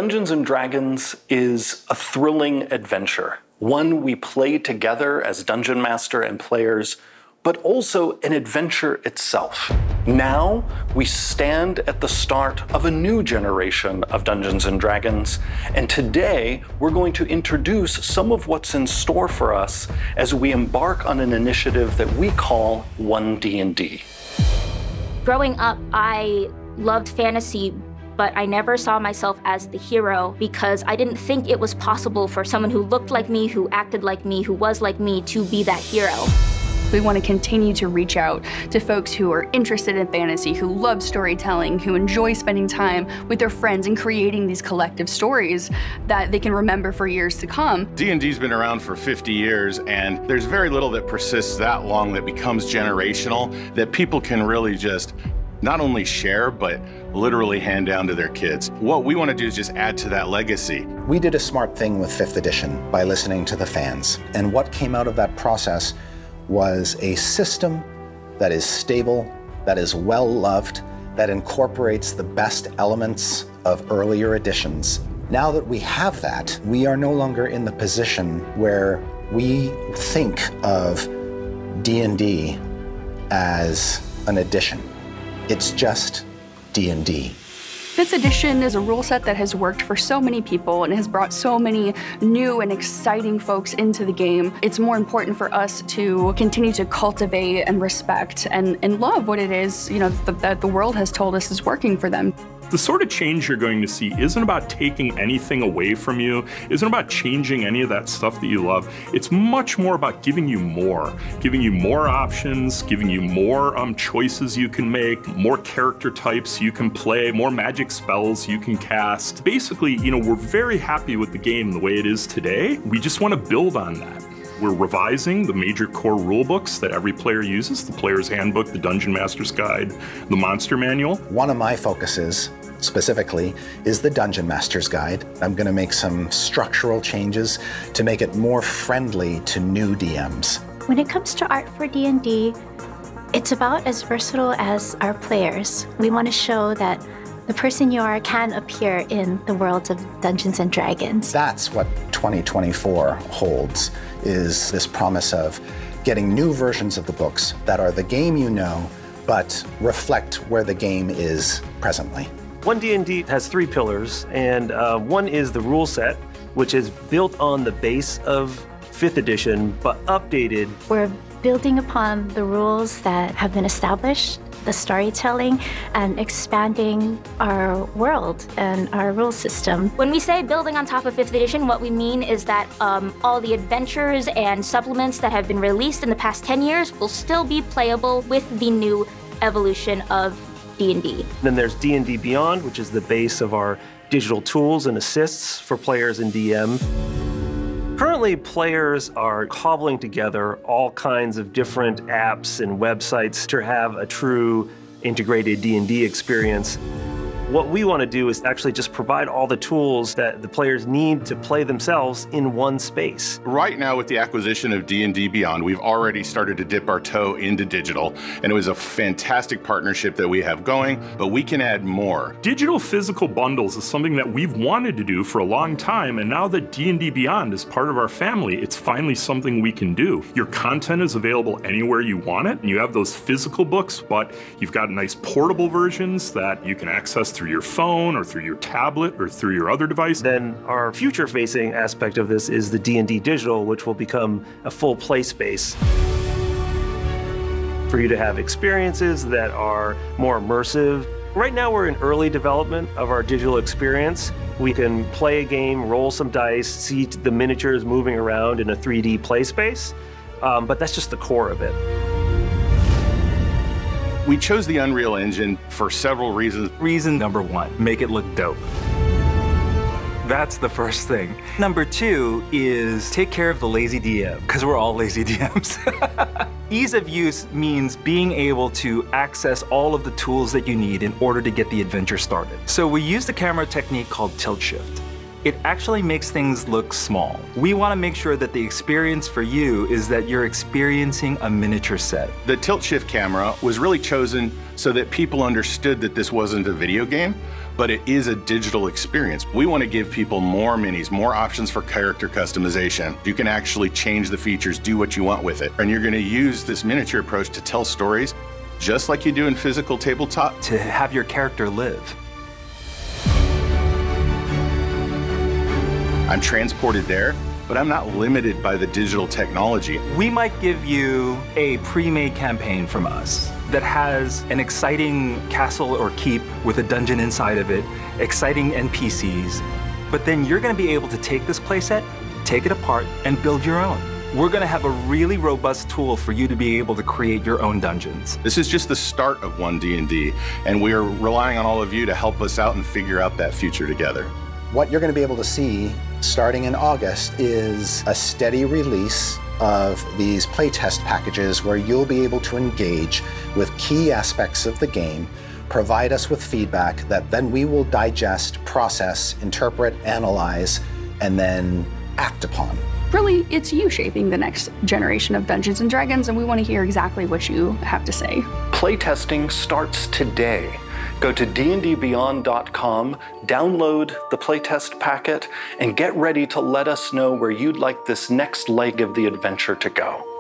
Dungeons & Dragons is a thrilling adventure, one we play together as Dungeon Master and players, but also an adventure itself. Now, we stand at the start of a new generation of Dungeons & Dragons, and today we're going to introduce some of what's in store for us as we embark on an initiative that we call One D&D. Growing up, I loved fantasy, but I never saw myself as the hero because I didn't think it was possible for someone who looked like me, who acted like me, who was like me, to be that hero. We want to continue to reach out to folks who are interested in fantasy, who love storytelling, who enjoy spending time with their friends and creating these collective stories that they can remember for years to come. D&D's been around for 50 years, and there's very little that persists that long that becomes generational, that people can really just not only share, but literally hand down to their kids. What we want to do is just add to that legacy. We did a smart thing with 5th edition by listening to the fans. And what came out of that process was a system that is stable, that is well-loved, that incorporates the best elements of earlier editions. Now that we have that, we are no longer in the position where we think of D&D as an addition. It's just D&D. 5th edition is a rule set that has worked for so many people and has brought so many new and exciting folks into the game. It's more important for us to continue to cultivate and respect and love what it is, that the world has told us is working for them. The sort of change you're going to see isn't about taking anything away from you, isn't about changing any of that stuff that you love. It's much more about giving you more options, giving you more choices you can make, more character types you can play, more magic spells you can cast. Basically, we're very happy with the game the way it is today. We just want to build on that. We're revising the major core rulebooks that every player uses, the Player's Handbook, the Dungeon Master's Guide, the Monster Manual. One of my focuses, specifically, is the Dungeon Master's Guide. I'm going to make some structural changes to make it more friendly to new DMs. When it comes to art for D&D, it's about as versatile as our players. We want to show that the person you are can appear in the world of Dungeons & Dragons. That's what 2024 holds, is this promise of getting new versions of the books that are the game you know, but reflect where the game is presently. One D&D has 3 pillars, and one is the rule set, which is built on the base of 5th edition, but updated. We're building upon the rules that have been established, the storytelling, and expanding our world and our rule system. When we say building on top of 5th edition, what we mean is that all the adventures and supplements that have been released in the past 10 years will still be playable with the new evolution of D&D. Then there's D&D Beyond, which is the base of our digital tools and assists for players and DM. Currently, players are cobbling together all kinds of different apps and websites to have a true integrated D&D experience. What we want to do is actually just provide all the tools that the players need to play themselves in one space. Right now, with the acquisition of D&D Beyond, we've already started to dip our toe into digital, and it was a fantastic partnership that we have going, but we can add more. Digital physical bundles is something that we've wanted to do for a long time, and now that D&D Beyond is part of our family, it's finally something we can do. Your content is available anywhere you want it, and you have those physical books, but you've got nice portable versions that you can access through your phone or through your tablet or through your other device. Then our future-facing aspect of this is the D&D Digital, which will become a full play space for you to have experiences that are more immersive. Right now we're in early development of our digital experience. We can play a game, roll some dice, see the miniatures moving around in a 3D play space, but that's just the core of it. We chose the Unreal Engine for several reasons. Reason number 1, make it look dope. That's the first thing. Number 2 is take care of the lazy DM, because we're all lazy DMs. Ease of use means being able to access all of the tools that you need in order to get the adventure started. So we use the camera technique called tilt shift. It actually makes things look small. We want to make sure that the experience for you is that you're experiencing a miniature set. The tilt shift camera was really chosen so that people understood that this wasn't a video game, but it is a digital experience. We want to give people more minis, more options for character customization. You can actually change the features, do what you want with it. And you're going to use this miniature approach to tell stories just like you do in physical tabletop. To have your character live. I'm transported there, but I'm not limited by the digital technology. We might give you a pre-made campaign from us that has an exciting castle or keep with a dungeon inside of it, exciting NPCs, but then you're going to be able to take this playset, take it apart, and build your own. We're going to have a really robust tool for you to be able to create your own dungeons. This is just the start of One D&D, and we are relying on all of you to help us out and figure out that future together. What you're going to be able to see starting in August is a steady release of these playtest packages where you'll be able to engage with key aspects of the game, provide us with feedback that then we will digest, process, interpret, analyze, and then act upon. Really, it's you shaping the next generation of Dungeons & Dragons, and we want to hear exactly what you have to say. Playtesting starts today. Go to dndbeyond.com, download the Playtest Packet, and get ready to let us know where you'd like this next leg of the adventure to go.